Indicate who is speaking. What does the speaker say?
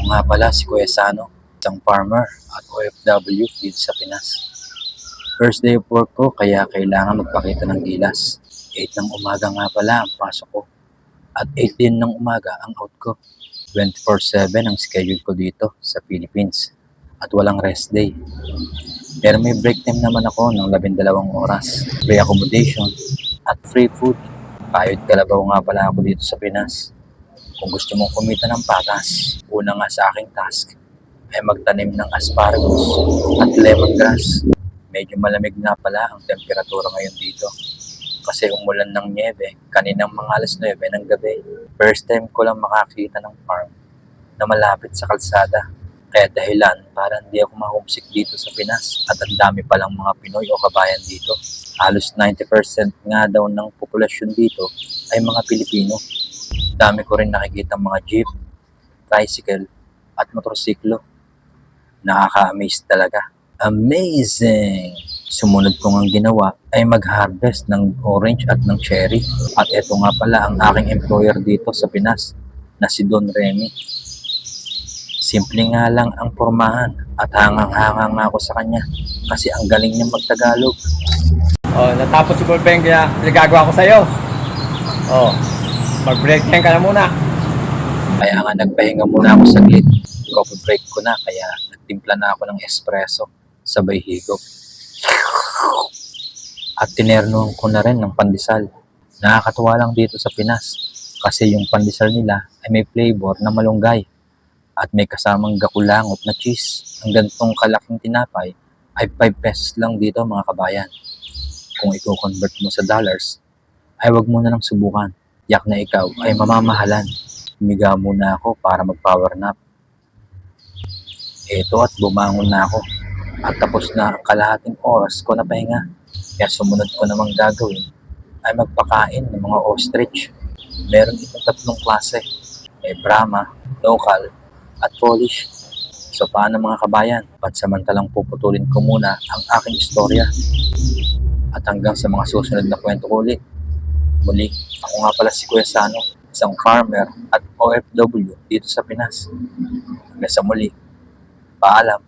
Speaker 1: nga pala si Kuya Sano, isang farmer at OFW dito sa Pinas. First day of work ko kaya kailangan magpakita ng gilas. 8 ng umaga nga pala ang pasok ko at 8 din ng umaga ang out ko. 24/7 ang schedule ko dito sa Philippines at walang rest day. Pero may break time naman ako ng 12 oras, free accommodation at free food. Kayod kalabaw nga pala ako dito sa Pinas. Kung gusto mong kumita ng patas, una nga sa aking task ay magtanim ng asparagus at lemongrass. Medyo malamig nga pala ang temperatura ngayon dito kasi umulan ng niebe kaninang mga alas 9 ng gabi. First time ko lang makakita ng farm na malapit sa kalsada. Kaya dahilan para hindi ako ma-homesick dito sa Pinas at ang dami palang mga Pinoy o kabayan dito. Halos 90% nga daw ng populasyon dito ay mga Pilipino. Dami ko rin nakikita mga jeep, tricycle at motorsiklo. Nakaka-amaze talaga. Amazing! Sumunod ko ang ginawa ay mag-harvest ng orange at ng cherry. At ito nga pala ang aking employer dito sa Pinas na si Don Remy. Simple nga lang ang pormahan at hangang-hanga nga ako sa kanya kasi ang galing niya magtagalog.
Speaker 2: Oh, natapos si Bulbeng kaya nagagawa ko sa'yo. Oh, mag-break time ka na muna.
Speaker 1: Kaya nga nagpahinga muna ako saglit. Coffee break ko na kaya nagtimpla na ako ng espresso sabay higop. At tinernohan ko na rin ng pandesal. Nakakatuwa lang dito sa Pinas kasi yung pandesal nila ay may flavor na malunggay at may kasamang gakulangot na cheese. Ang gantong kalaking tinapay ay 5 pesos lang dito mga kabayan. Kung i-convert mo sa dollars, ay wag mo na lang subukan. Yak na ikaw ay mamamahalan. Humiga muna ako para mag-power nap. Eto at bumangon na ako. At tapos na ang kalahating oras ko na pahinga. Kaya sumunod ko namang gagawin ay magpakain ng mga ostrich. Meron itong 3 klase. May Brahma, local, at Polish. So paano mga kabayan? Pansamantalang puputulin ko muna ang aking istorya. At hanggang sa mga susunod na kwento ko ulit. Muli, ako nga pala si Kuya Sano, isang farmer at OFW dito sa Pinas. Hanggang sa muli, paalam.